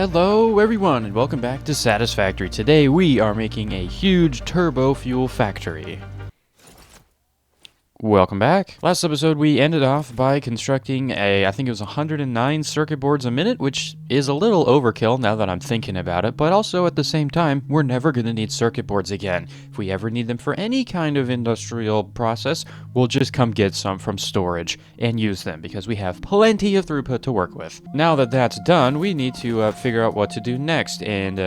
Hello everyone and welcome back to Satisfactory. Today we are making a huge Turbofuel factory. Welcome back. Last episode we ended off by constructing I think it was 109 circuit boards a minute, which is a little overkill now that I'm thinking about it, but also at the same time, we're never going to need circuit boards again. If we ever need them for any kind of industrial process, we'll just come get some from storage and use them because we have plenty of throughput to work with. Now that that's done, we need to figure out what to do next, and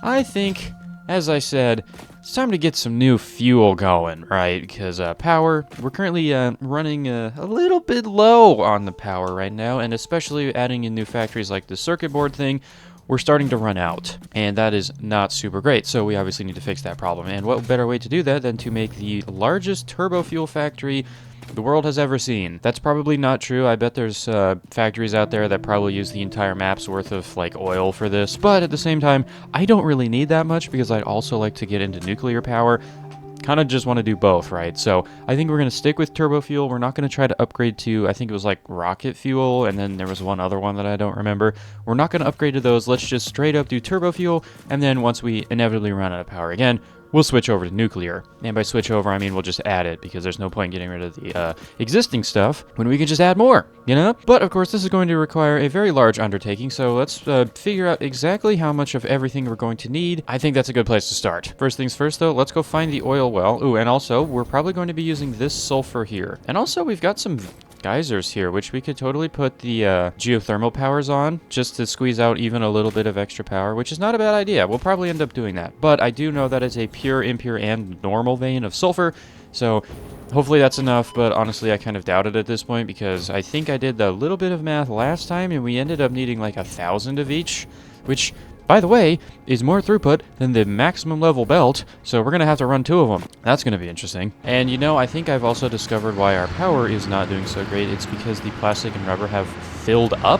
I think, as I said, it's time to get some new fuel going, right? Because power, we're currently running a little bit low on the power right now, and especially adding in new factories like the circuit board thing, we're starting to run out, and that is not super great, so we obviously need to fix that problem. And what better way to do that than to make the largest turbofuel factory the world has ever seen? That's probably not true. I bet there's factories out there that probably use the entire map's worth of like oil for this, but at the same time, I don't really need that much because I'd also like to get into nuclear power. Kind of just want to do both, right? So I think we're going to stick with turbofuel. We're not going to try to upgrade to, I think it was like rocket fuel, and then there was one other one that I don't remember. We're not going to upgrade to those. Let's just straight up do turbofuel, and then once we inevitably run out of power again, we'll switch over to nuclear. And by switch over, I mean we'll just add it, because there's no point getting rid of the existing stuff when we can just add more, you know? But of course, this is going to require a very large undertaking, so let's figure out exactly how much of everything we're going to need. I think that's a good place to start. First things first, though, let's go find the oil well. Ooh, and also, we're probably going to be using this sulfur here. And also, we've got some geysers here, which we could totally put the geothermal powers on just to squeeze out even a little bit of extra power, which is not a bad idea. We'll probably end up doing that. But I do know that it's a pure, impure, and normal vein of sulfur, so hopefully that's enough, but honestly I kind of doubt it at this point because I think I did a little bit of math last time and we ended up needing like 1,000 of each, which, by the way, is more throughput than the maximum level belt, so we're going to have to run 2 of them. That's going to be interesting. And you know, I think I've also discovered why our power is not doing so great. It's because the plastic and rubber have filled up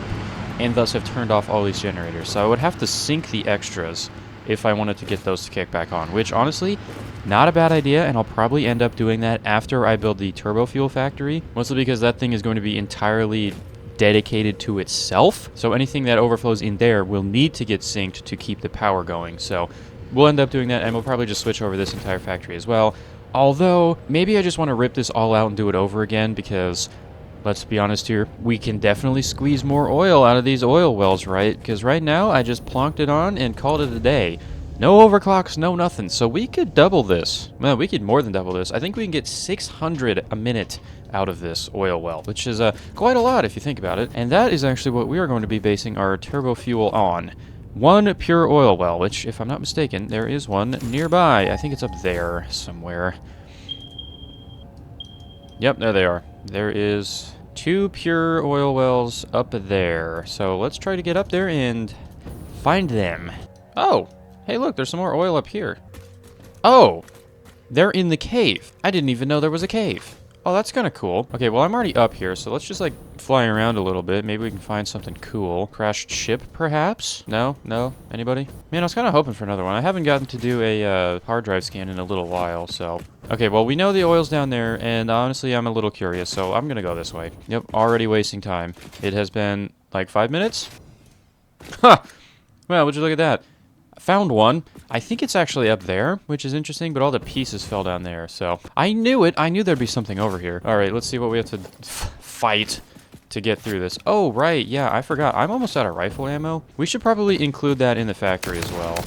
and thus have turned off all these generators. So I would have to sink the extras if I wanted to get those to kick back on, which honestly, not a bad idea, and I'll probably end up doing that after I build the turbofuel factory, mostly because that thing is going to be entirely dedicated to itself, so anything that overflows in there will need to get synced to keep the power going. So we'll end up doing that, and we'll probably just switch over this entire factory as well. Although, maybe I just want to rip this all out and do it over again, because let's be honest here, we can definitely squeeze more oil out of these oil wells, right? Because right now, I just plonked it on and called it a day. No overclocks, no nothing. So we could double this. Well, we could more than double this. I think we can get 600 a minute out of this oil well, which is quite a lot if you think about it. And that is actually what we are going to be basing our turbofuel on. One pure oil well, which, if I'm not mistaken, there is one nearby. I think it's up there somewhere. Yep, there they are. There is 2 pure oil wells up there. So let's try to get up there and find them. Oh! Hey, look, there's some more oil up here. Oh, they're in the cave. I didn't even know there was a cave. Oh, that's kind of cool. Okay, well, I'm already up here, so let's just, like, fly around a little bit. Maybe we can find something cool. Crashed ship, perhaps? No? No? Anybody? Man, I was kind of hoping for another one. I haven't gotten to do a hard drive scan in a little while, so. Okay, well, we know the oil's down there, and honestly, I'm a little curious, so I'm gonna go this way. Yep, already wasting time. It has been, like, 5 minutes? Huh! Well, would you look at that? Found one. I think it's actually up there, which is interesting, but all the pieces fell down there, so I knew it. I knew there'd be something over here. All right, let's see what we have to fight to get through this. Oh, right, yeah, I forgot. I'm almost out of rifle ammo. We should probably include that in the factory as well.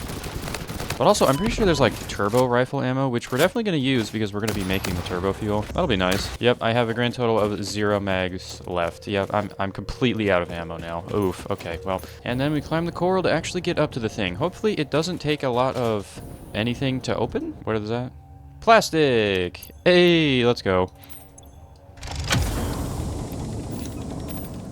But also, I'm pretty sure there's like turbo rifle ammo, which we're definitely going to use because we're going to be making the turbo fuel. That'll be nice. Yep, I have a grand total of 0 mags left. Yep, I'm completely out of ammo now. Oof, okay, well. And then we climb the coral to actually get up to the thing. Hopefully it doesn't take a lot of anything to open. What is that? Plastic! Hey, let's go.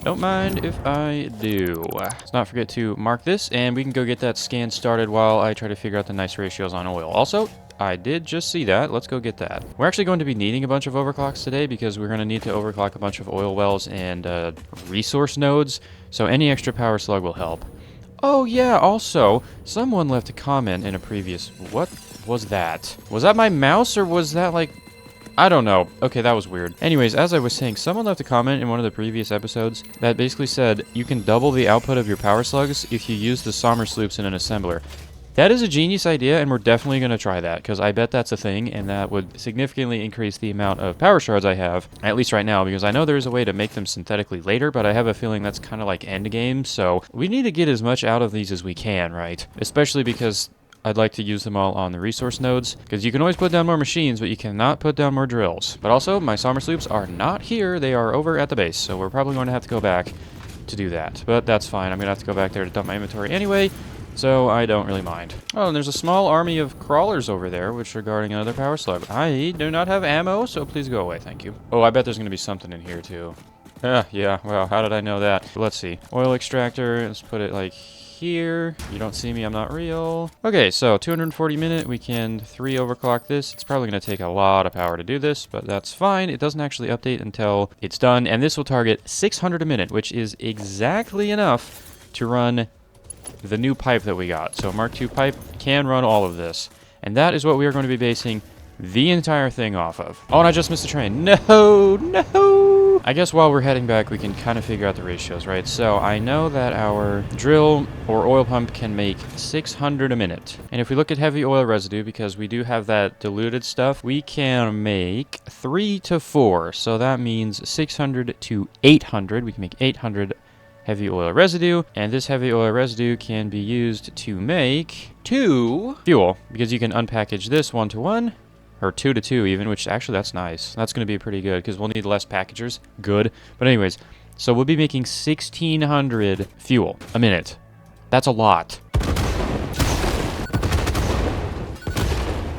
Don't mind if I do. Let's not forget to mark this, and we can go get that scan started while I try to figure out the nice ratios on oil. Also, I did just see that. Let's go get that. We're actually going to be needing a bunch of overclocks today because we're going to need to overclock a bunch of oil wells and resource nodes, so any extra power slug will help. Oh yeah, also, someone left a comment in a previous... What was that? Was that my mouse, or was that like... I don't know. Okay, that was weird. Anyways, as I was saying, someone left a comment in one of the previous episodes that basically said you can double the output of your power slugs if you use the Somers loops in an assembler. That is a genius idea, and we're definitely going to try that, because I bet that's a thing, and that would significantly increase the amount of power shards I have, at least right now, because I know there's a way to make them synthetically later, but I have a feeling that's kind of like endgame, so we need to get as much out of these as we can, right? Especially because I'd like to use them all on the resource nodes, because you can always put down more machines, but you cannot put down more drills. But also, my Somers loops are not here, they are over at the base, so we're probably going to have to go back to do that. But that's fine, I'm going to have to go back there to dump my inventory anyway, so I don't really mind. Oh, and there's a small army of crawlers over there, which are guarding another power slug. I do not have ammo, so please go away, thank you. Oh, I bet there's going to be something in here, too. Yeah, well, how did I know that? Let's see. Oil extractor, let's put it like here. You don't see me, I'm not real. Okay, so 240 minute, we can 3 overclock this. It's probably going to take a lot of power to do this, but that's fine. It doesn't actually update until it's done, and this will target 600 a minute, which is exactly enough to run the new pipe that we got. So Mark II pipe can run all of this. And that is what we are going to be basing the entire thing off of. Oh, and I just missed the train. No! I guess while we're heading back, we can kind of figure out the ratios, right? So I know that our drill or oil pump can make 600 a minute. And if we look at heavy oil residue, because we do have that diluted stuff, we can make 3 to 4. So that means 600 to 800. We can make 800 heavy oil residue, and this heavy oil residue can be used to make 2 fuel, because you can unpackage this 1 to 1, or 2 to 2 even, which actually that's nice. That's going to be pretty good, because we'll need less packagers. Good. But anyways, so we'll be making 1,600 fuel a minute. That's a lot.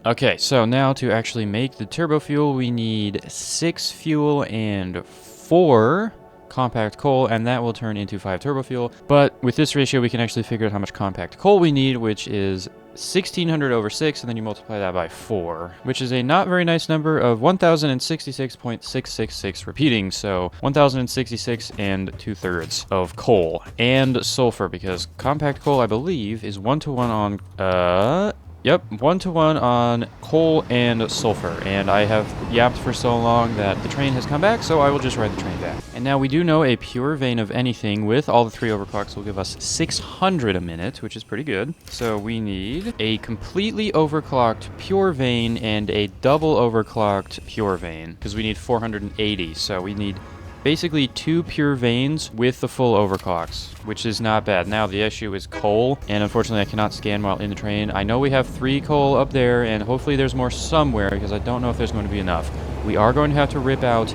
Okay, so now to actually make the turbo fuel, we need 6 fuel and 4 compact coal, and that will turn into 5 turbo fuel. But with this ratio, we can actually figure out how much compact coal we need, which is 1,600 over 6, and then you multiply that by 4, which is a not very nice number of 1,066.666 repeating. So 1,066 and 2/3 of coal and sulfur, because compact coal, I believe, is 1 to 1 on Yep, 1 to 1 on coal and sulfur, and I have yapped for so long that the train has come back, so I will just ride the train back. And now we do know a pure vein of anything with all the 3 overclocks will give us 600 a minute, which is pretty good. So we need a completely overclocked pure vein and a double overclocked pure vein, because we need 480, so we need basically 2 pure veins with the full overclocks, which is not bad. Now the issue is coal, and unfortunately I cannot scan while in the train. I know we have 3 coal up there, and hopefully there's more somewhere, because I don't know if there's going to be enough. We are going to have to rip out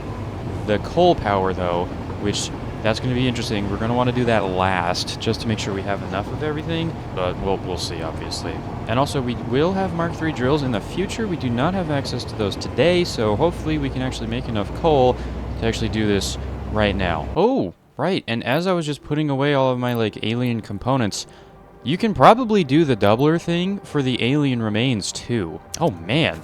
the coal power though, which that's going to be interesting. We're going to want to do that last, just to make sure we have enough of everything, but we'll see, obviously. And also, we will have Mark III drills in the future. We do not have access to those today, so hopefully we can actually make enough coal to actually do this right now. Oh, right, and as I was just putting away all of my, like, alien components, you can probably do the doubler thing for the alien remains, too. Oh, man.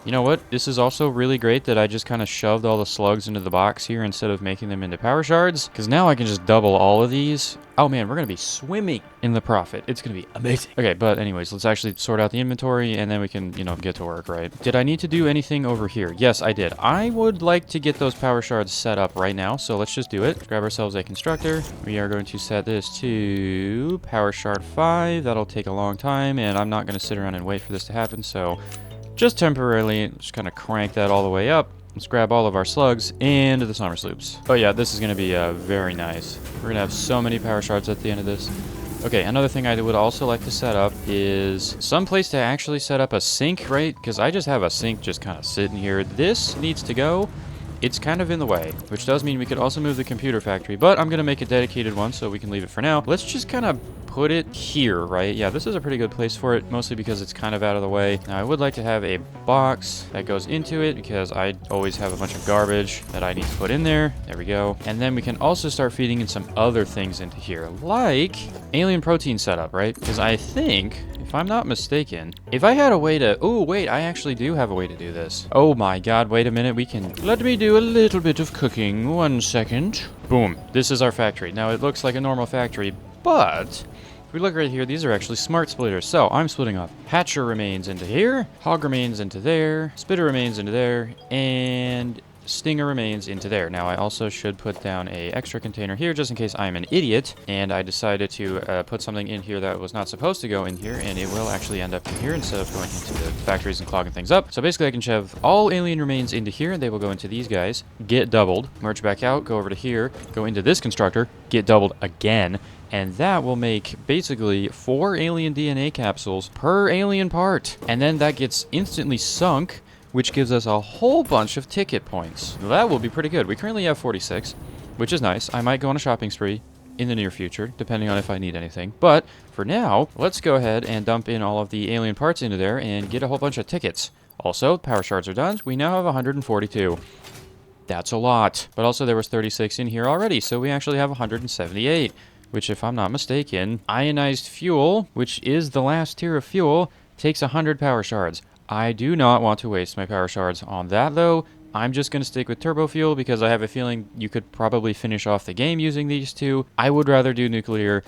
You know what? This is also really great that I just kind of shoved all the slugs into the box here instead of making them into power shards, because now I can just double all of these. Oh man, we're going to be swimming in the profit. It's going to be amazing. Okay, but anyways, let's actually sort out the inventory, and then we can, you know, get to work, right? Did I need to do anything over here? Yes, I did. I would like to get those power shards set up right now, so let's just do it. Let's grab ourselves a constructor. We are going to set this to power shard 5. That'll take a long time, and I'm not going to sit around and wait for this to happen, so just temporarily, just kind of crank that all the way up. Let's grab all of our slugs and the Somers loops. Oh yeah, this is going to be very nice. We're going to have so many power shards at the end of this. Okay, another thing I would also like to set up is some place to actually set up a sink, right? Because I just have a sink just kind of sitting here. This needs to go. It's kind of in the way, which does mean we could also move the computer factory, but I'm going to make a dedicated one so we can leave it for now. Let's just kind of put it here, right? Yeah, this is a pretty good place for it, mostly because it's kind of out of the way. Now, I would like to have a box that goes into it, because I always have a bunch of garbage that I need to put in there. There we go. And then we can also start feeding in some other things into here, like alien protein setup, right? Because I think, if I'm not mistaken, if I had a way to... Oh, wait, I actually do have a way to do this. Oh my god, wait a minute, we can... Let me do a little bit of cooking. 1 second. Boom. This is our factory. Now, it looks like a normal factory, but If we look right here, these are actually smart splitters. So I'm splitting off Hatcher remains into here, Hog remains into there, Spitter remains into there, and Stinger remains into there. Now I also should put down a extra container here just in case I'm an idiot and I decided to put something in here that was not supposed to go in here, and it will actually end up in here instead of going into the factories and clogging things up. So basically I can shove all alien remains into here and they will go into these guys, get doubled, merge back out, go over to here, go into this constructor, get doubled again, and that will make basically 4 alien DNA capsules per alien part. And then that gets instantly sunk, which gives us a whole bunch of ticket points. That will be pretty good. We currently have 46, which is nice. I might go on a shopping spree in the near future, depending on if I need anything. But for now, let's go ahead and dump in all of the alien parts into there and get a whole bunch of tickets. Also, power shards are done. We now have 142. That's a lot. But also there was 36 in here already, so we actually have 178. Which, if I'm not mistaken, ionized fuel, which is the last tier of fuel, takes 100 power shards. I do not want to waste my power shards on that, though. I'm just going to stick with Turbofuel because I have a feeling you could probably finish off the game using these two. I would rather do nuclear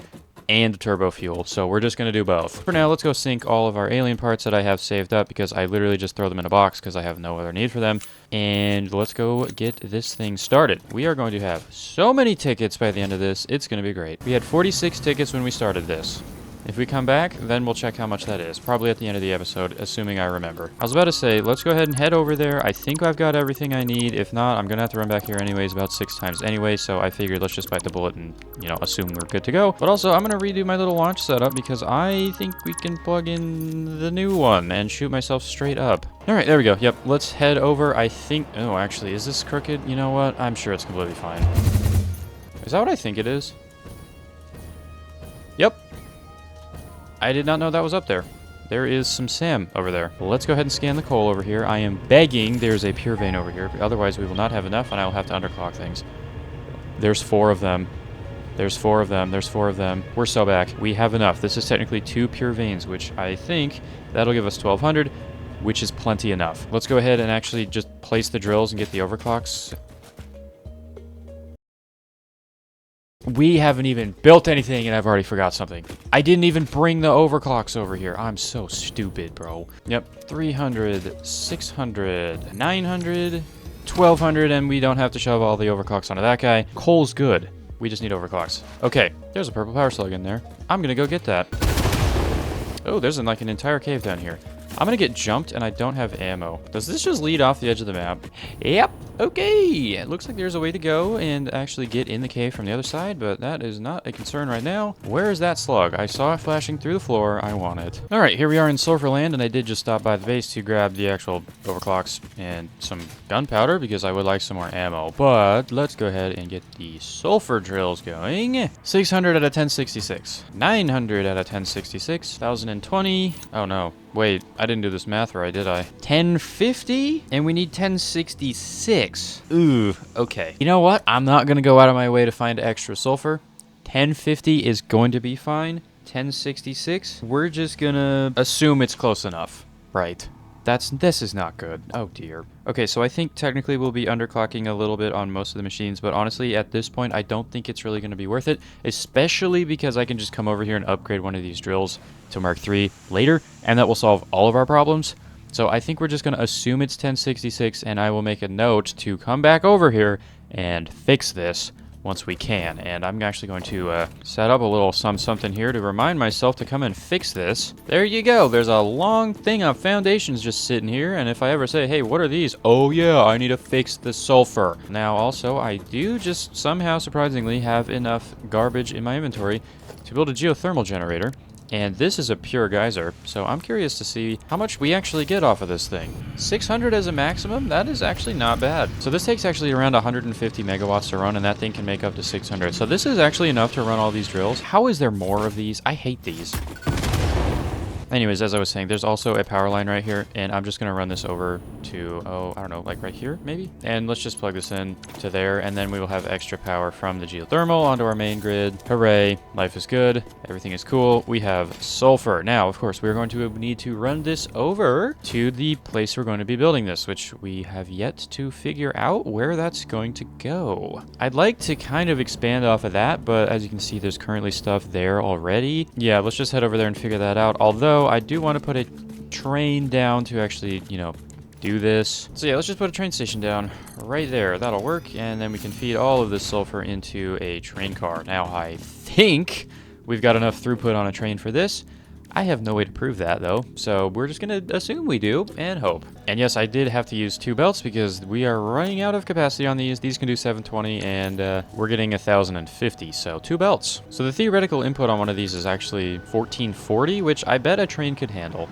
and Turbofuel, so we're just going to do both. For now, let's go sync all of our alien parts that I have saved up because I literally just throw them in a box because I have no other need for them. And let's go get this thing started. We are going to have so many tickets by the end of this. It's going to be great. We had 46 tickets when we started this. If we come back, then we'll check how much that is. Probably at the end of the episode, assuming I remember. I was about to say, let's go ahead and head over there. I think I've got everything I need. If not, I'm going to have to run back here anyways about 6 times anyway. So I figured let's just bite the bullet and, you know, assume we're good to go. But also, I'm going to redo my little launch setup because I think we can plug in the new one and shoot myself straight up. All right, there we go. Yep, let's head over. I think... Oh, actually, is this crooked? You know what? I'm sure it's completely fine. Is that what I think it is? Yep. I did not know that was up there. There is some SAM over there. Well, let's go ahead and scan the coal over here. I am begging there's a pure vein over here. Otherwise, we will not have enough, and I will have to underclock things. There's 4 of them. There's 4 of them. There's 4 of them. We're so back. We have enough. This is technically 2 pure veins, which I think that'll give us 1,200, which is plenty enough. Let's go ahead and actually just place the drills and get the overclocks. We haven't even built anything, and I've already forgot something. I didn't even bring the overclocks over here. I'm so stupid, bro. Yep, 300, 600, 900, 1,200, and we don't have to shove all the overclocks onto that guy. Coal's good. We just need overclocks. Okay, there's a purple power slug in there. I'm gonna go get that. Oh, there's like an entire cave down here. I'm gonna get jumped, and I don't have ammo. Does this just lead off the edge of the map? Yep. Okay. It looks like there's a way to go and actually get in the cave from the other side, but that is not a concern right now. Where is that slug? I saw it flashing through the floor. I want it. All right, here we are in Sulfur Land, and I did just stop by the base to grab the actual overclocks and some gunpowder because I would like some more ammo. But let's go ahead and get the sulfur drills going. 600 out of 1066. 900 out of 1066. 1,020. Oh no. Wait, I didn't do this math right, did I? 1050? And we need 1066. Ooh, okay. You know what? I'm not going to go out of my way to find extra sulfur. 1050 is going to be fine. 1066, we're just going to assume it's close enough. Right. This is not good. Oh dear. Okay, so I think technically we'll be underclocking a little bit on most of the machines, but honestly, at this point, I don't think it's really going to be worth it, especially because I can just come over here and upgrade one of these drills to Mark III later, and that will solve all of our problems. So I think we're just going to assume it's 1066, and I will make a note to come back over here and fix this once we can. And I'm actually going to set up a little something here to remind myself to come and fix this. There you go. There's a long thing of foundations just sitting here, and if I ever say, hey, what are these? Oh yeah, I need to fix the sulfur. Now also, I do just somehow surprisingly have enough garbage in my inventory to build a geothermal generator. And this is a pure geyser, so I'm curious to see how much we actually get off of this thing. 600 as a maximum? That is actually not bad. So this takes actually around 150 megawatts to run, and that thing can make up to 600. So this is actually enough to run all these drills. How is there more of these? I hate these. Anyways, as I was saying, there's also a power line right here, and I'm just going to run this over to, oh, I don't know, like right here, maybe? And let's just plug this in to there, and then we will have extra power from the geothermal onto our main grid. Hooray, life is good, everything is cool. We have sulfur. Now, of course, we're going to need to run this over to the place we're going to be building this, which we have yet to figure out where that's going to go. I'd like to kind of expand off of that, but as you can see, there's currently stuff there already. Yeah, let's just head over there and figure that out. Although I do want to put a train down to actually, you know, do this. So yeah, let's just put a train station down right there. That'll work, and then we can feed all of this sulfur into a train car. Now, I think we've got enough throughput on a train for this. I have no way to prove that, though, so we're just going to assume we do and hope. And yes, I did have to use 2 belts because we are running out of capacity on these. These can do 720, and we're getting 1,050, so 2 belts. So the theoretical input on one of these is actually 1440, which I bet a train could handle.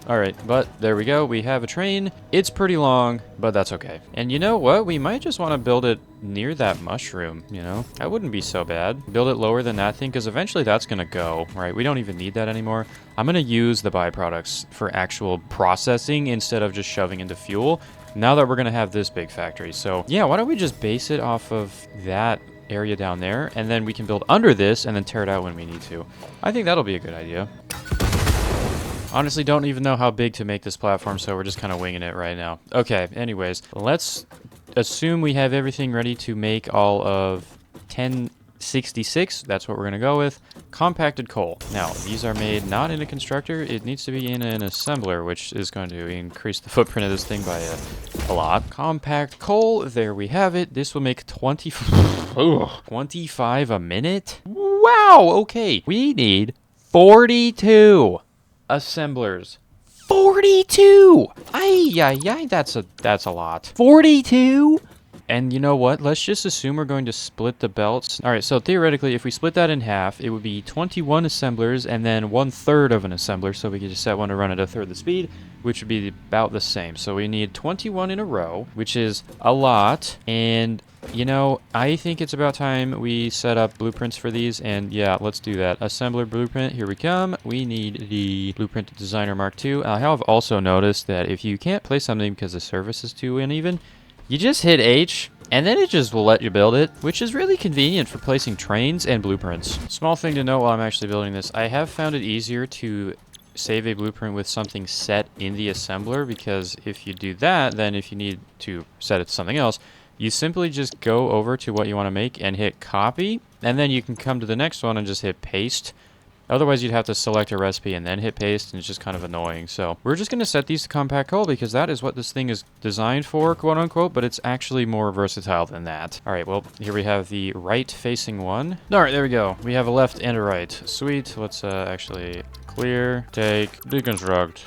Alright, but there we go. We have a train. It's pretty long, but that's okay. And you know what? We might just want to build it near that mushroom, you know? That wouldn't be so bad. Build it lower than that thing, because eventually that's going to go, right? We don't even need that anymore. I'm going to use the byproducts for actual processing instead of just shoving into fuel, now that we're going to have this big factory. So, yeah, why don't we just base it off of that area down there, and then we can build under this and then tear it out when we need to. I think that'll be a good idea. Honestly, don't even know how big to make this platform, so we're just kind of winging it right now. Okay, anyways, let's assume we have everything ready to make all of 1066. That's what we're going to go with. Compacted coal. Now, these are made not in a constructor. It needs to be in an assembler, which is going to increase the footprint of this thing by a lot. Compact coal. There we have it. This will make 25 a minute. Wow, okay. We need 42 assemblers. 42! Ay, that's a lot. 42? And you know what? Let's just assume we're going to split the belts. Alright, so theoretically, if we split that in half, it would be 21 assemblers and then 1/3 of an assembler. So we could just set one to run at 1/3 the speed, which would be about the same. So we need 21 in a row, which is a lot. And you know, I think it's about time we set up blueprints for these, and yeah, let's do that. Assembler blueprint, here we come. We need the Blueprint Designer Mark II. I have also noticed that if you can't place something because the surface is too uneven, you just hit H, and then it just will let you build it, which is really convenient for placing trains and blueprints. Small thing to note while I'm actually building this, I have found it easier to save a blueprint with something set in the assembler, because if you do that, then if you need to set it to something else, you simply just go over to what you want to make and hit copy, and then you can come to the next one and just hit paste. Otherwise, you'd have to select a recipe and then hit paste, and it's just kind of annoying. So we're just going to set these to compact coal because that is what this thing is designed for, quote unquote, but it's actually more versatile than that. All right, well, here we have the right-facing one. All right, there we go. We have a left and a right. Sweet. Let's actually clear, take, deconstruct.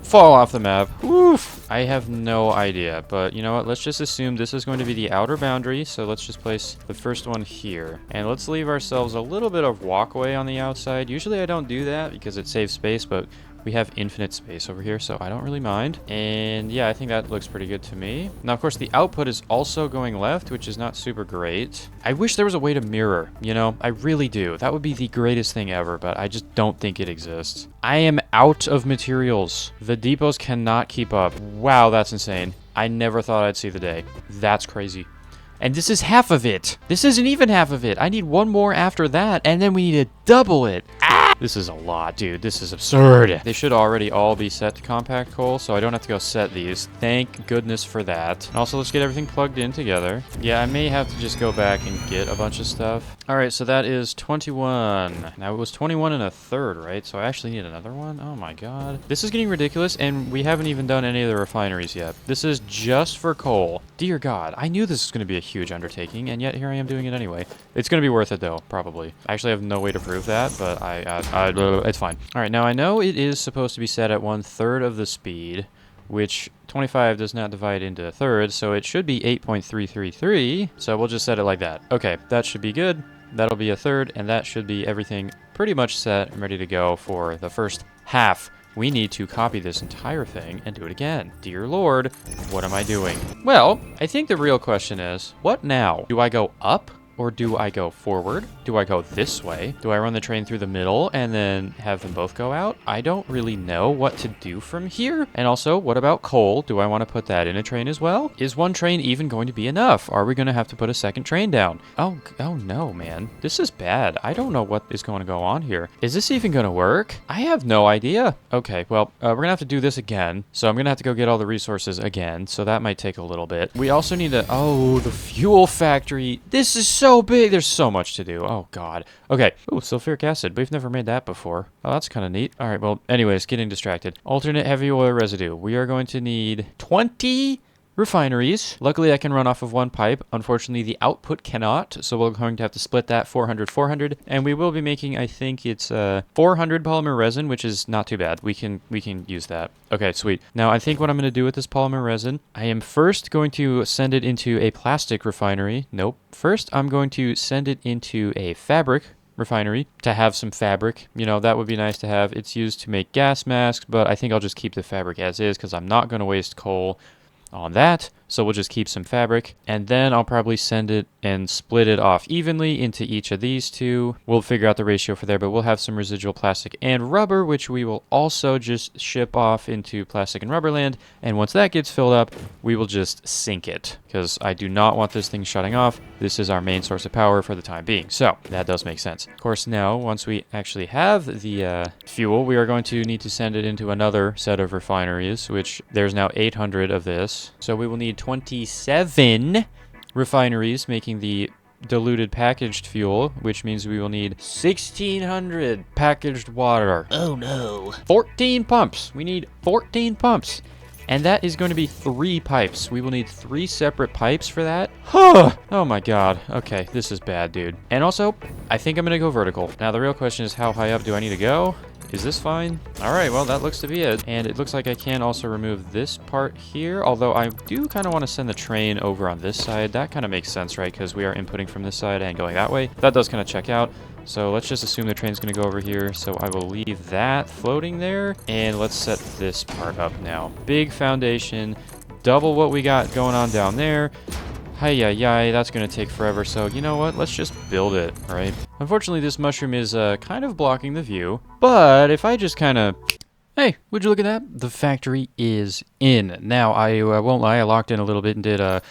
Fall off the map. Woof! I have no idea, but you know what? Let's just assume this is going to be the outer boundary, so let's just place the first one here. And let's leave ourselves a little bit of walkway on the outside. Usually I don't do that because it saves space, but we have infinite space over here, so I don't really mind. And yeah, I think that looks pretty good to me. Now, of course, the output is also going left, which is not super great. I wish there was a way to mirror, you know? I really do. That would be the greatest thing ever, but I just don't think it exists. I am out of materials. The depots cannot keep up. Wow, that's insane. I never thought I'd see the day. That's crazy. And this is half of it. This isn't even half of it. I need one more after that, and then we need to double it. Ah! This is a lot, dude. This is absurd. They should already all be set to compact coal, so I don't have to go set these. Thank goodness for that. And also, let's get everything plugged in together. Yeah, I may have to just go back and get a bunch of stuff. All right, so that is 21. Now, it was 21 and 1/3, right? So I actually need another one? Oh, my God. This is getting ridiculous, and we haven't even done any of the refineries yet. This is just for coal. Dear God, I knew this was going to be a huge undertaking, and yet here I am doing it anyway. It's going to be worth it, though, probably. I actually have no way to prove that, but it's fine. All right, now I know it is supposed to be set at 1/3 of the speed, which 25 does not divide into thirds, so it should be 8.333. So we'll just set it like that. Okay, that should be good. That'll be 1/3, and that should be everything pretty much set and ready to go for the first half. We need to copy this entire thing and do it again. Dear Lord, what am I doing? Well, I think the real question is, what now? Do I go up or do I go forward? Do I go this way? Do I run the train through the middle and then have them both go out? I don't really know what to do from here. And also, what about coal? Do I want to put that in a train as well? Is one train even going to be enough? Are we going to have to put a second train down? Oh no, man. This is bad. I don't know what is going to go on here. Is this even going to work? I have no idea. Okay, well, we're going to have to do this again. So I'm going to have to go get all the resources again. So that might take a little bit. We also need to... Oh, the fuel factory. This is so big. There's so much to do. Oh, God. Okay. Ooh, sulfuric acid. We've never made that before. Oh, that's kind of neat. All right, well, anyways, getting distracted. Alternate heavy oil residue. We are going to need 20... refineries. Luckily, I can run off of one pipe. Unfortunately, the output cannot, so we're going to have to split that 400, and we will be making, I think it's 400 polymer resin, which is not too bad. We can use that. Okay, sweet. Now, I think what I'm going to do with this polymer resin, I am first going to send it into a plastic refinery. Nope. First, I'm going to send it into a fabric refinery to have some fabric. You know, that would be nice to have. It's used to make gas masks, but I think I'll just keep the fabric as is because I'm not going to waste coal on that. So we'll just keep some fabric, and then I'll probably send it and split it off evenly into each of these two. We'll figure out the ratio for there, but we'll have some residual plastic and rubber, which we will also just ship off into plastic and rubber land. And once that gets filled up, we will just sink it because I do not want this thing shutting off. This is our main source of power for the time being. So that does make sense. Of course, now once we actually have the fuel, we are going to need to send it into another set of refineries, which there's now 800 of this. So we will need 27 refineries making the diluted packaged fuel, which means we will need 1,600 packaged water. Oh no. 14 pumps. We need 14 pumps. And that is going to be 3 pipes. We will need 3 separate pipes for that. Oh my god. Okay, this is bad, dude. And also, I think I'm going to go vertical. Now, the real question is, how high up do I need to go? Is this fine? All right, well, that looks to be it. And it looks like I can also remove this part here, although I do kind of want to send the train over on this side. That kind of makes sense, right? Because we are inputting from this side and going that way. That does kind of check out. So let's just assume the train's going to go over here. So I will leave that floating there. And let's set this part up now. Big foundation. Double what we got going on down there. Hi-yi-yi, that's going to take forever, so you know what? Let's just build it, right? Unfortunately, this mushroom is kind of blocking the view, but if I just kind of... Hey, would you look at that? The factory is in. Now, I won't lie, I locked in a little bit and did a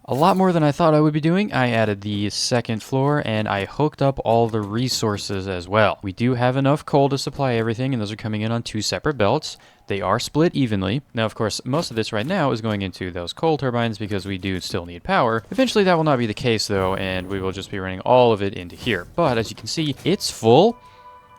lot more than I thought I would be doing. I added the second floor, and I hooked up all the resources as well. We do have enough coal to supply everything, and those are coming in on 2 separate belts. They are split evenly. Now, of course, most of this right now is going into those coal turbines because we do still need power. Eventually, that will not be the case, though, and we will just be running all of it into here. But as you can see, it's full.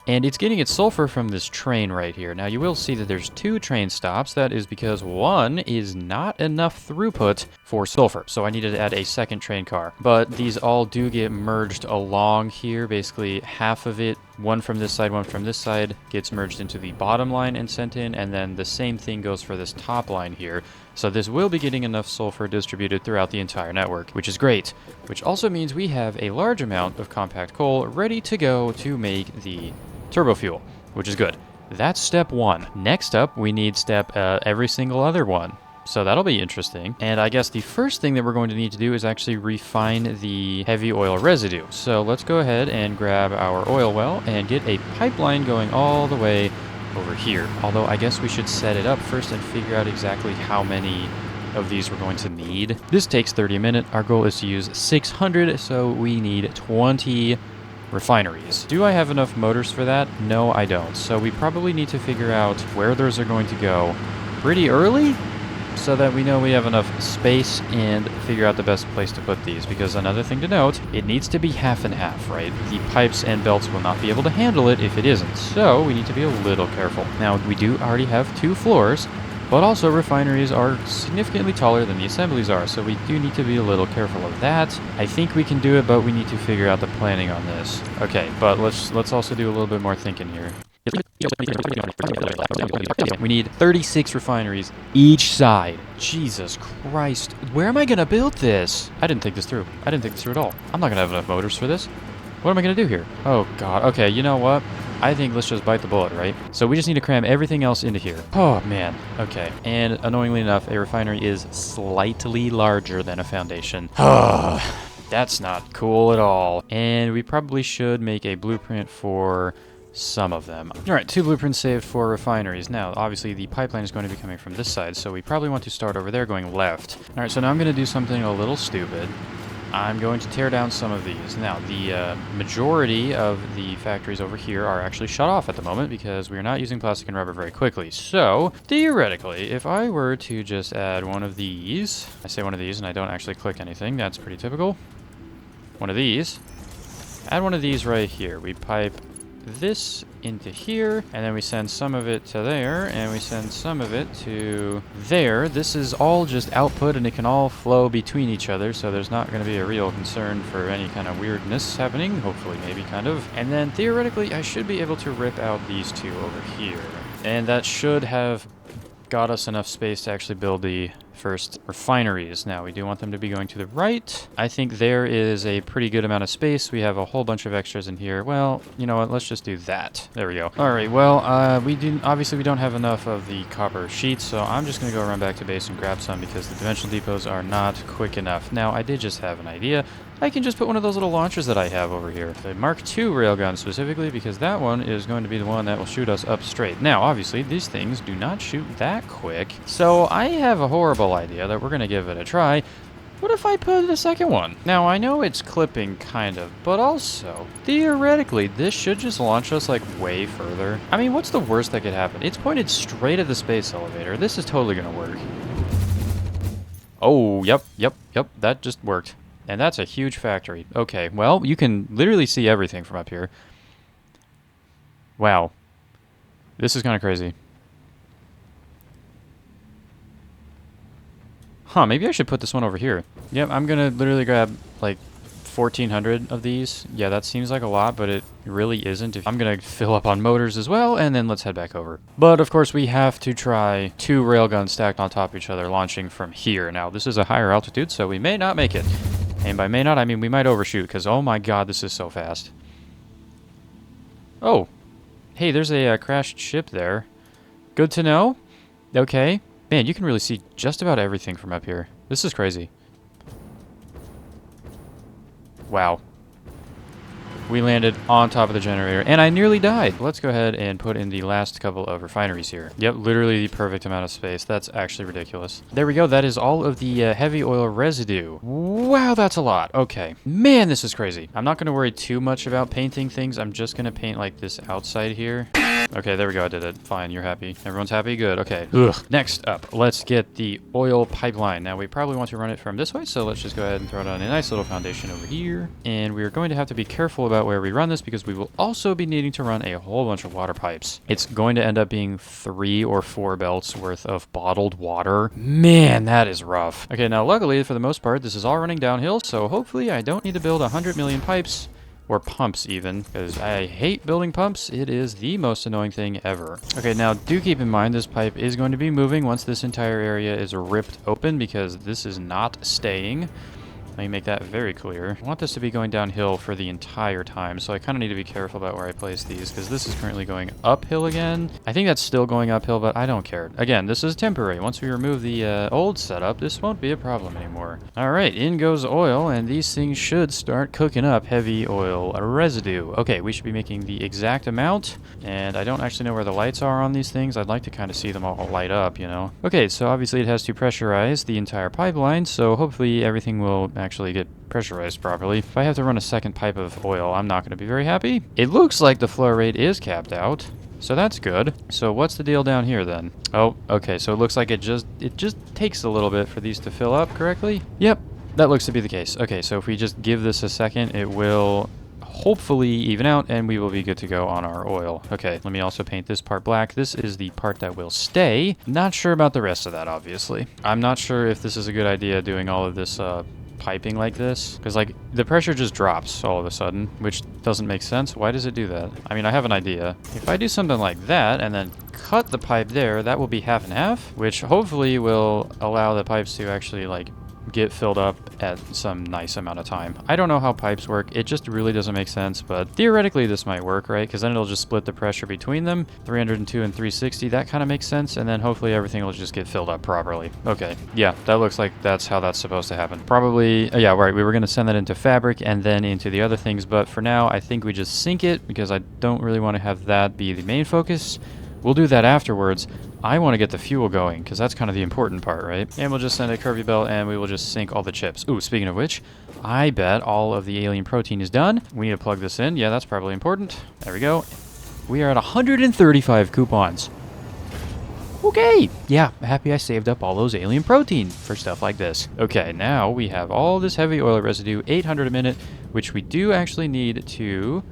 And it's getting its sulfur from this train right here. Now, you will see that there's 2 train stops. That is because one is not enough throughput for sulfur. So I needed to add a second train car. But these all do get merged along here. Basically, half of it, one from this side, one from this side, gets merged into the bottom line and sent in. And then the same thing goes for this top line here. So this will be getting enough sulfur distributed throughout the entire network, which is great. Which also means we have a large amount of compact coal ready to go to make the turbofuel, which is good. That's step 1. Next up, we need step every single other one. So that'll be interesting. And I guess the first thing that we're going to need to do is actually refine the heavy oil residue. So let's go ahead and grab our oil well and get a pipeline going all the way over here. Although I guess we should set it up first and figure out exactly how many of these we're going to need. This takes 30 minutes. Our goal is to use 600, so we need 20 refineries. Do I have enough motors for that? No, I don't. So we probably need to figure out where those are going to go pretty early so that we know we have enough space and figure out the best place to put these. Because another thing to note, it needs to be half and half, right? The pipes and belts will not be able to handle it if it isn't. So we need to be a little careful. Now, we do already have 2 floors, but also refineries are significantly taller than the assemblies are, so we do need to be a little careful of that. I think we can do it, but we need to figure out the planning on this. Okay, but let's also do a little bit more thinking here. We need 36 refineries each side. Jesus Christ. Where am I going to build this? I didn't think this through. I didn't think this through at all. I'm not going to have enough motors for this. What am I going to do here? Oh, God. Okay, you know what? I think let's just bite the bullet, right? So we just need to cram everything else into here. Oh, man. Okay. And annoyingly enough, a refinery is slightly larger than a foundation. That's not cool at all. And we probably should make a blueprint for some of them. All right, 2 blueprints saved for refineries. Now, obviously, the pipeline is going to be coming from this side, so we probably want to start over there going left. All right, so now I'm going to do something a little stupid. I'm going to tear down some of these. Now, the majority of the factories over here are actually shut off at the moment because we are not using plastic and rubber very quickly. So, theoretically, if I were to just add one of these, I say one of these and I don't actually click anything, that's pretty typical. One of these. Add one of these right here. We pipe this into here, and then we send some of it to there, and we send some of it to there. This is all just output, and it can all flow between each other, so there's not going to be a real concern for any kind of weirdness happening. Hopefully, maybe, kind of. And then, theoretically, I should be able to rip out these 2 over here. And that should have got us enough space to actually build the first refineries. Now, we do want them to be going to the right. I think there is a pretty good amount of space. We have a whole bunch of extras in here. Well, you know what? Let's just do that. There we go. All right, well, obviously we don't have enough of the copper sheets, so I'm just going to go run back to base and grab some because the dimensional depots are not quick enough. Now, I did just have an idea. I can just put one of those little launchers that I have over here. The Mark II railgun specifically, because that one is going to be the one that will shoot us up straight. Now, obviously, these things do not shoot that quick, so I have a horrible idea that we're going to give it a try. What if I put a second one? Now, I know it's clipping, kind of, but also, theoretically, this should just launch us, like, way further. I mean, what's the worst that could happen? It's pointed straight at the space elevator. This is totally going to work. Oh, yep, that just worked. And that's a huge factory. Okay, well, you can literally see everything from up here. Wow. This is kind of crazy. Huh, maybe I should put this one over here. Yep, I'm going to literally grab, like, 1,400 of these. Yeah, that seems like a lot, but it really isn't. I'm going to fill up on motors as well, and then let's head back over. But, of course, we have to try 2 railguns stacked on top of each other launching from here. Now, this is a higher altitude, so we may not make it. And by may not, I mean we might overshoot, because oh my god, this is so fast. Oh. Hey, there's a crashed ship there. Good to know. Okay. Man, you can really see just about everything from up here. This is crazy. Wow. We landed on top of the generator, and I nearly died. Let's go ahead and put in the last couple of refineries here. Yep, literally the perfect amount of space. That's actually ridiculous. There we go. That is all of the heavy oil residue. Wow, that's a lot. Okay. Man, this is crazy. I'm not going to worry too much about painting things. I'm just going to paint, like, this outside here. Okay, there we go. I did it. Fine, you're happy. Everyone's happy? Good. Okay. Ugh. Next up, let's get the oil pipeline. Now, we probably want to run it from this way, so let's just go ahead and throw down a nice little foundation over here. And we're going to have to be careful about where we run this because we will also be needing to run a whole bunch of water pipes. It's going to end up being 3 or 4 belts worth of bottled water. Man, that is rough. Okay, now luckily, for the most part, this is all running downhill, so hopefully I don't need to build 100 million pipes. Or pumps, even, because I hate building pumps. It is the most annoying thing ever. Okay, now do keep in mind this pipe is going to be moving once this entire area is ripped open, because this is not staying. Let me make that very clear. I want this to be going downhill for the entire time, so I kind of need to be careful about where I place these, because this is currently going uphill again. I think that's still going uphill, but I don't care. Again, this is temporary. Once we remove the old setup, this won't be a problem anymore. Alright, in goes oil, and these things should start cooking up heavy oil residue. Okay, we should be making the exact amount, and I don't actually know where the lights are on these things. I'd like to kind of see them all light up, you know. Okay, so obviously it has to pressurize the entire pipeline, so hopefully everything will actually get pressurized properly. If I have to run a second pipe of oil, I'm not going to be very happy. It looks like the flow rate is capped out, so that's good. So what's the deal down here then? Oh, okay, so it looks like it just takes a little bit for these to fill up correctly. Yep, that looks to be the case. Okay, so if we just give this a second, it will hopefully even out, and we will be good to go on our oil. Okay, let me also paint this part black. This is the part that will stay. Not sure about the rest of that, obviously. I'm not sure if this is a good idea doing all of this piping like this, because like the pressure just drops all of a sudden, which doesn't make sense. Why does it do that? I mean, I have an idea. If I do something like that and then cut the pipe there, that will be half and half, which hopefully will allow the pipes to actually like get filled up at some nice amount of time. I don't know how pipes work. It just really doesn't make sense, but theoretically this might work, right? Because then it'll just split the pressure between them, 302 and 360. That kind of makes sense, and then hopefully everything will just get filled up properly. Okay, yeah, that looks like that's how that's supposed to happen. Probably, yeah, right, we were going to send that into fabric and then into the other things, but for now, I think we just sink it because I don't really want to have that be the main focus. We'll do that afterwards. I want to get the fuel going because that's kind of the important part, right? And we'll just send a curvy belt and we will just sink all the chips. Ooh, speaking of which, I bet all of the alien protein is done. We need to plug this in. Yeah, that's probably important. There we go. We are at 135 coupons. Okay, yeah, happy I saved up all those alien protein for stuff like this. Okay, now we have all this heavy oil residue, 800 a minute, which we do actually need to...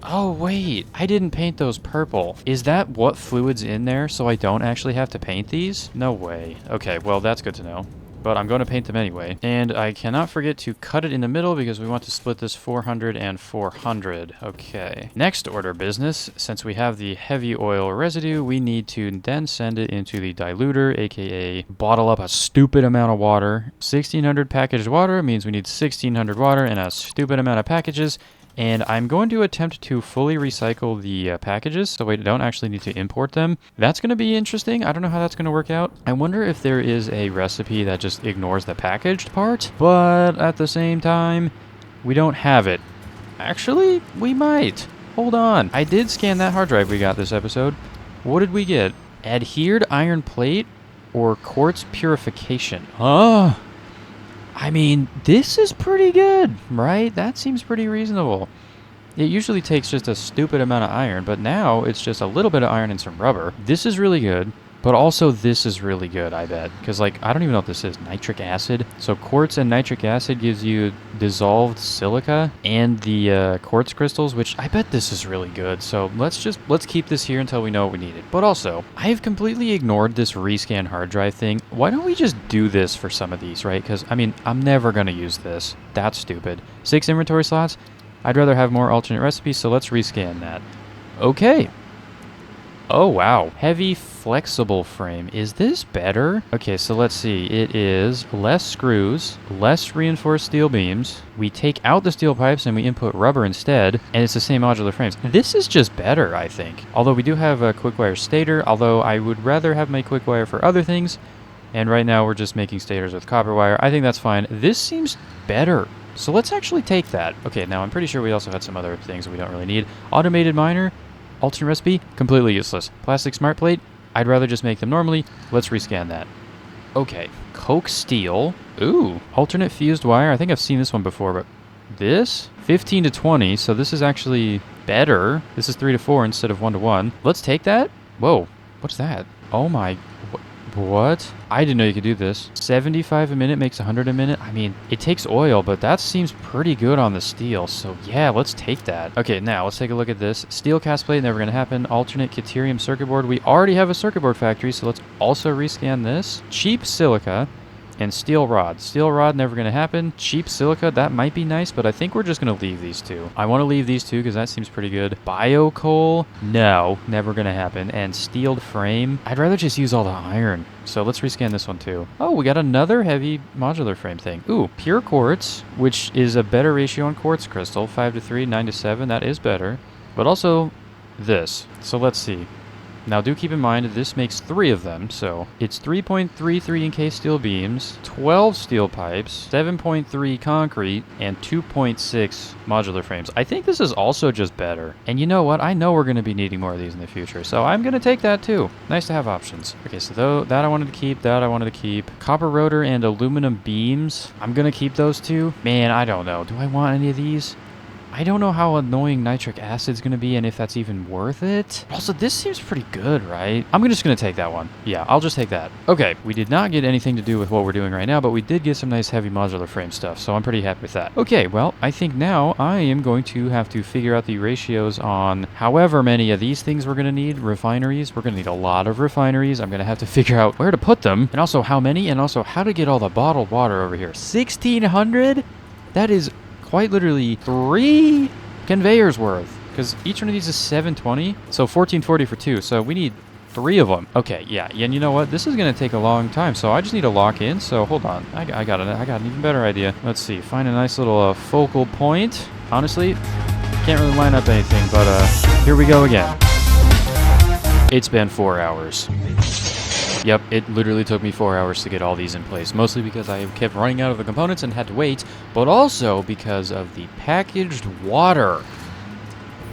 Oh, wait, I didn't paint those purple. Is that what fluid's in there so I don't actually have to paint these? No way. Okay, well, that's good to know. But I'm going to paint them anyway. And I cannot forget to cut it in the middle because we want to split this 400 and 400. Okay. Next order business, since we have the heavy oil residue, we need to then send it into the diluter, aka bottle up a stupid amount of water. 1600 packaged water means we need 1600 water and a stupid amount of packages. And I'm going to attempt to fully recycle the packages so we don't actually need to import them. That's going to be interesting. I don't know how that's going to work out. I wonder if there is a recipe that just ignores the packaged part, but at the same time, we don't have it. Actually, we might. Hold on. I did scan that hard drive we got this episode. What did we get? Adhered iron plate or quartz purification? Huh? I mean, this is pretty good, right? That seems pretty reasonable. It usually takes just a stupid amount of iron, but now it's just a little bit of iron and some rubber. This is really good, but also this is really good, I bet. Because, like, I don't even know what this is. Nitric acid. So quartz and nitric acid gives you dissolved silica and the quartz crystals, which I bet this is really good. So let's keep this here until we know what we need it. But also, I have completely ignored this rescan hard drive thing. Why don't we just do this for some of these, right? Because, I mean, I'm never going to use this. That's stupid. 6 inventory slots? I'd rather have more alternate recipes, so let's rescan that. Okay. Oh, wow. Heavy flexible frame. Is this better? Okay, so let's see. It is less screws, less reinforced steel beams. We take out the steel pipes and we input rubber instead, and it's the same modular frames. This is just better, I think. Although we do have a quick wire stator, although I would rather have my quick wire for other things, and right now we're just making stators with copper wire. I think that's fine. This seems better. So let's actually take that. Okay, now I'm pretty sure we also had some other things that we don't really need. Automated miner. Alternate recipe, completely useless. Plastic smart plate, I'd rather just make them normally. Let's rescan that. Okay, coke steel. Ooh, alternate fused wire. I think I've seen this one before, but this? 15 to 20, so this is actually better. This is 3 to 4 instead of 1 to 1. Let's take that. Whoa, what's that? Oh my... What? I didn't know you could do this. 75 a minute makes 100 a minute. I mean, it takes oil, but that seems pretty good on the steel. So yeah, let's take that. Okay, now let's take a look at this. Steel cast plate, never gonna happen. Alternate Deuterium circuit board. We already have a circuit board factory, so let's also rescan this. Cheap silica and steel rod. Steel rod, never gonna happen. Cheap silica, that might be nice, but I think we're just gonna leave these two. I wanna leave these two because that seems pretty good. Bio coal, no, never gonna happen. And steeled frame, I'd rather just use all the iron. So let's rescan this one too. Oh, we got another heavy modular frame thing. Ooh, pure quartz, which is a better ratio on quartz crystal. 5 to 3, 9 to 7, that is better. But also this. So let's see. Now do keep in mind this makes 3 of them, so it's 3.33 encased steel beams, 12 steel pipes, 7.3 concrete, and 2.6 modular frames. I think this is also just better. And you know what? I know we're going to be needing more of these in the future, so I'm going to take that too. Nice to have options. Okay, so that I wanted to keep, that I wanted to keep. Copper rotor and aluminum beams. I'm going to keep those two. Man, I don't know. Do I want any of these? I don't know how annoying nitric acid's going to be and if that's even worth it. Also, this seems pretty good, right? I'm just going to take that one. Yeah, I'll just take that. Okay, we did not get anything to do with what we're doing right now, but we did get some nice heavy modular frame stuff, so I'm pretty happy with that. Okay, well, I think now I am going to have to figure out the ratios on however many of these things we're going to need. Refineries. We're going to need a lot of refineries. I'm going to have to figure out where to put them, and also how many, and also how to get all the bottled water over here. 1,600? That is... quite literally 3 conveyors worth, because each one of these is 720, so 1440 for 2. So we need 3 of them. Okay, yeah, and you know what? This is going to take a long time, so I just need to lock in. So hold on. I got an even better idea. Let's see. Find a nice little focal point. Honestly, can't really line up anything, but here we go again. It's been 4 hours. Yep, it literally took me 4 hours to get all these in place, mostly because I kept running out of the components and had to wait, but also because of the packaged water.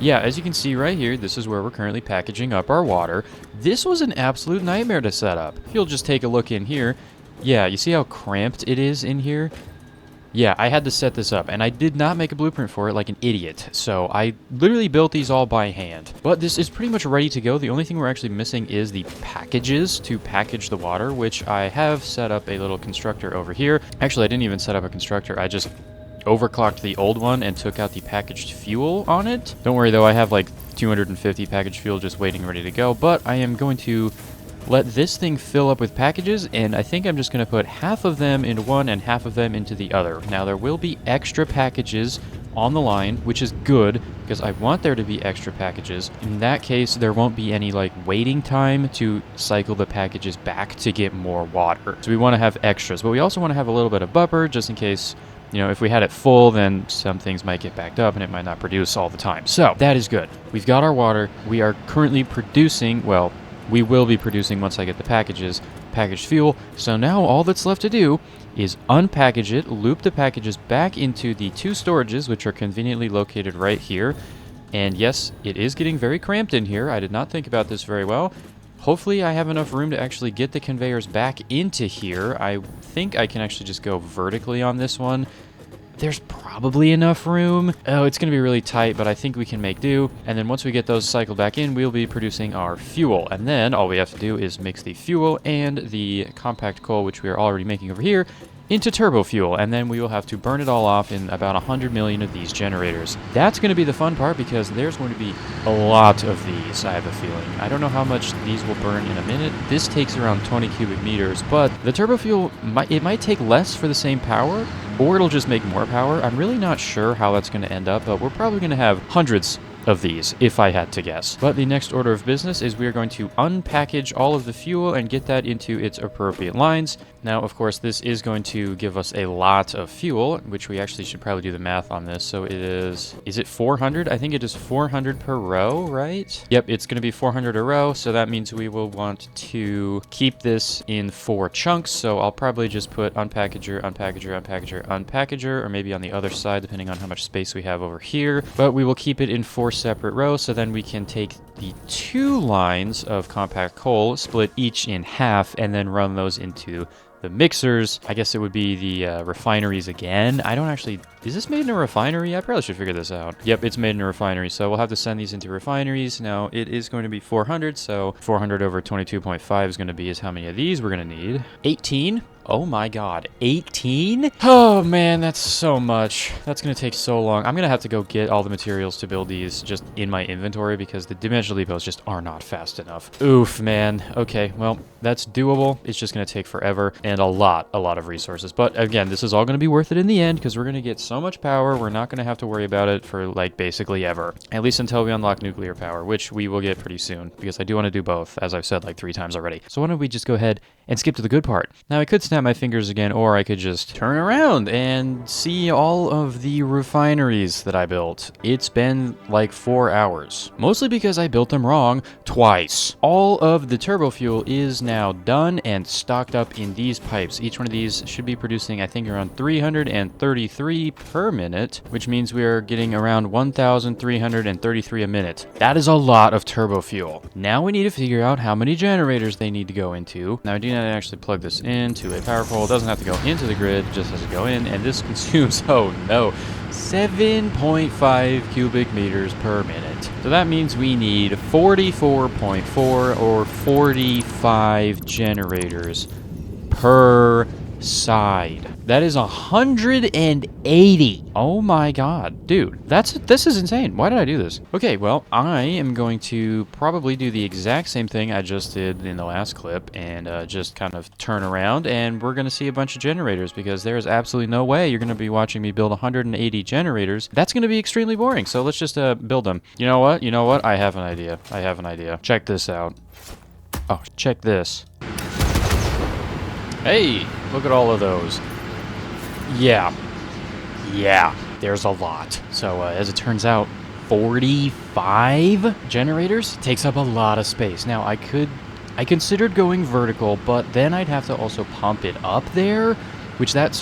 Yeah, as you can see right here, this is where we're currently packaging up our water. This was an absolute nightmare to set up. If you'll just take a look in here, yeah, you see how cramped it is in here? Yeah, I had to set this up, and I did not make a blueprint for it like an idiot, so I literally built these all by hand. But this is pretty much ready to go. The only thing we're actually missing is the packages to package the water, which I have set up a little constructor over here. Actually, I didn't even set up a constructor. I just overclocked the old one and took out the packaged fuel on it. Don't worry, though, I have like 250 packaged fuel just waiting ready to go, but I am going to let this thing fill up with packages, and I think I'm just going to put half of them into one and half of them into the other. Now, there will be extra packages on the line, which is good, because I want there to be extra packages. In that case, there won't be any, like, waiting time to cycle the packages back to get more water. So we want to have extras, but we also want to have a little bit of buffer, just in case, you know, if we had it full, then some things might get backed up and it might not produce all the time. So, that is good. We've got our water. We are currently producing, well, we will be producing once I get the packages, packaged fuel. So now all that's left to do is unpackage it, loop the packages back into the 2 storages, which are conveniently located right here. And yes, it is getting very cramped in here. I did not think about this very well. Hopefully I have enough room to actually get the conveyors back into here. I think I can actually just go vertically on this one. There's probably enough room. Oh, it's going to be really tight, but I think we can make do. And then once we get those cycled back in, we'll be producing our fuel. And then all we have to do is mix the fuel and the compact coal, which we are already making over here, into Turbofuel, and then we will have to burn it all off in about 100 million of these generators. That's going to be the fun part, because there's going to be a lot of these, I have a feeling. I don't know how much these will burn in a minute. This takes around 20 cubic meters, but the Turbofuel, it might take less for the same power, or it'll just make more power. I'm really not sure how that's going to end up, but we're probably going to have hundreds of these, if I had to guess. But the next order of business is we are going to unpackage all of the fuel and get that into its appropriate lines. Now, of course, this is going to give us a lot of fuel, which we actually should probably do the math on this. So it is it 400? I think it is 400 per row, right? Yep, it's going to be 400 a row, so that means we will want to keep this in 4 chunks. So I'll probably just put unpackager, unpackager, unpackager, unpackager, or maybe on the other side, depending on how much space we have over here. But we will keep it in 4 separate rows, so then we can take the 2 lines of compact coal, split each in half, and then run those into the mixers. I guess it would be the refineries again. I don't actually... Is this made in a refinery? I probably should figure this out. Yep, it's made in a refinery, so we'll have to send these into refineries. Now, it is going to be 400, so 400 over 22.5 is going to be how many of these we're going to need. 18? Oh my god, 18? Oh man, that's so much. That's going to take so long. I'm going to have to go get all the materials to build these just in my inventory, because the dimensional depots just are not fast enough. Oof, man. Okay, well, that's doable. It's just going to take forever and a lot of resources. But again, this is all going to be worth it in the end, because we're going to get so much power, we're not going to have to worry about it for, like, basically ever. At least until we unlock nuclear power, which we will get pretty soon, because I do want to do both, as I've said like 3 times already. So why don't we just go ahead and skip to the good part. Now, I could snap my fingers again, or I could just turn around and see all of the refineries that I built. It's been like 4 hours, mostly because I built them wrong twice. All of the Turbofuel is now done and stocked up in these pipes. Each one of these should be producing, I think, around 333 per minute, which means we are getting around 1,333 a minute. That is a lot of Turbofuel. Now we need to figure out how many generators they need to go into. Now, I do not actually plug this into a power pole. It doesn't have to go into the grid, it just has to go in, and this consumes, oh no, 7.5 cubic meters per minute. So that means we need 44.4 or 45 generators per side. That is 180. Oh my god, dude, this is insane. Why did I do this? Okay, well, I am going to probably do the exact same thing I just did in the last clip, and just kind of turn around, and we're gonna see a bunch of generators, because there is absolutely no way you're gonna be watching me build 180 generators. That's gonna be extremely boring. So let's just build them. You know what? I have an idea. Check this out. Oh, check this. Hey, look at all of those. Yeah, there's a lot. So as it turns out, 45 generators takes up a lot of space. Now I considered going vertical, but then I'd have to also pump it up there, which that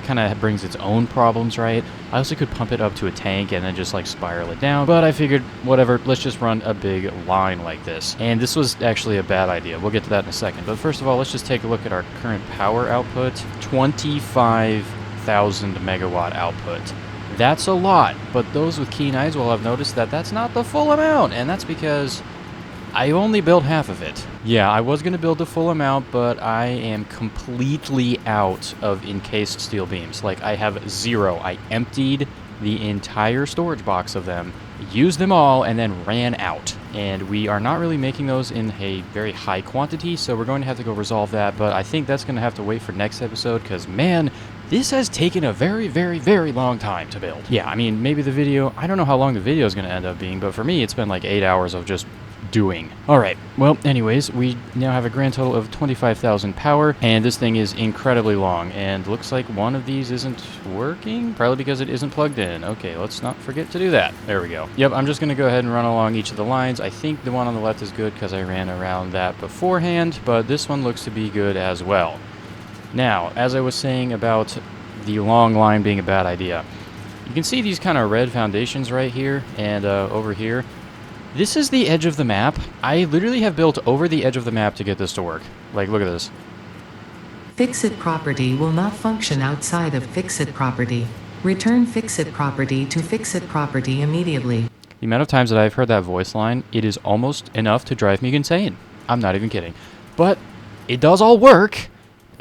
kind of brings its own problems, right? I also could pump it up to a tank and then just like spiral it down, but I figured whatever, let's just run a big line like this. And this was actually a bad idea. We'll get to that in a second. But first of all, let's just take a look at our current power output. 25,000 megawatt output. That's a lot, but those with keen eyes will have noticed that that's not the full amount, and that's because I only built half of it. Yeah, I was going to build the full amount, but I am completely out of encased steel beams. Like, I have 0. I emptied the entire storage box of them, used them all, and then ran out. And we are not really making those in a very high quantity, so we're going to have to go resolve that, but I think that's going to have to wait for next episode, because, man, this has taken a very, very, very long time to build. Yeah, I mean, maybe the video, I don't know how long the video is going to end up being, but for me, it's been like 8 hours of just doing. Alright, well, anyways, we now have a grand total of 25,000 power, and this thing is incredibly long, and looks like one of these isn't working, probably because it isn't plugged in. Okay, let's not forget to do that. There we go. Yep, I'm just going to go ahead and run along each of the lines. I think the one on the left is good because I ran around that beforehand, but this one looks to be good as well. Now, as I was saying about the long line being a bad idea, you can see these kind of red foundations right here and over here. This is the edge of the map. I literally have built over the edge of the map to get this to work. Like, look at this. Fixit property will not function outside of Fixit property. Return Fixit property to Fixit property immediately. The amount of times that I've heard that voice line, it is almost enough to drive me insane. I'm not even kidding. But it does all work.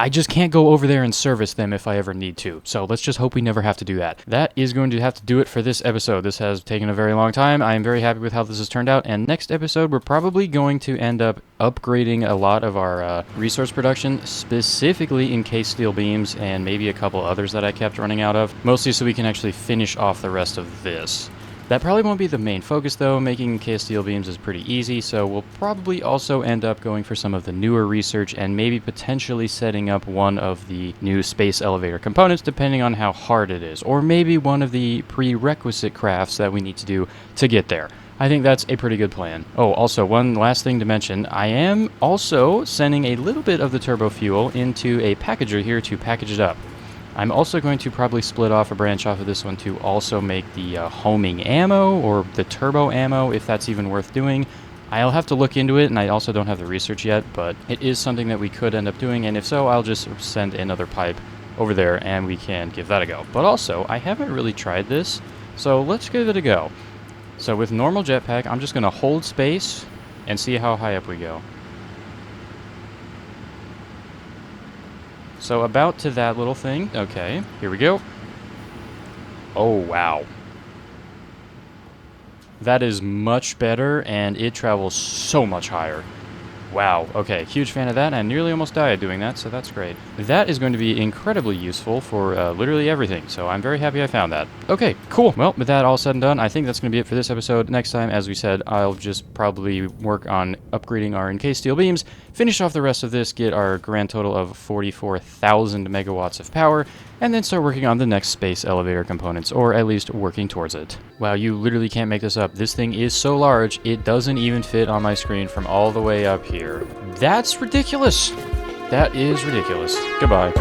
I just can't go over there and service them if I ever need to. So let's just hope we never have to do that. That is going to have to do it for this episode. This has taken a very long time. I am very happy with how this has turned out. And next episode, we're probably going to end up upgrading a lot of our resource production, specifically encased steel beams and maybe a couple others that I kept running out of. Mostly so we can actually finish off the rest of this. That probably won't be the main focus, though. Making encased steel beams is pretty easy, so we'll probably also end up going for some of the newer research and maybe potentially setting up one of the new space elevator components, depending on how hard it is, or maybe one of the prerequisite crafts that we need to do to get there. I think that's a pretty good plan. Oh, also, one last thing to mention. I am also sending a little bit of the turbofuel into a packager here to package it up. I'm also going to probably split off a branch off of this one to also make the homing ammo, or the turbo ammo, if that's even worth doing. I'll have to look into it, and I also don't have the research yet, but it is something that we could end up doing, and if so, I'll just send another pipe over there, and we can give that a go. But also, I haven't really tried this, so let's give it a go. So with normal jetpack, I'm just going to hold space and see how high up we go. So about to that little thing. Okay, here we go. Oh, wow. That is much better, and it travels so much higher. Wow, okay, huge fan of that, and I nearly almost died doing that, so that's great. That is going to be incredibly useful for literally everything, so I'm very happy I found that. Okay, cool. Well, with that all said and done, I think that's going to be it for this episode. Next time, as we said, I'll just probably work on upgrading our encased steel beams, finish off the rest of this, get our grand total of 44,000 megawatts of power, and then start working on the next space elevator components, or at least working towards it. Wow, you literally can't make this up. This thing is so large, it doesn't even fit on my screen from all the way up here. That's ridiculous. That is ridiculous. Goodbye.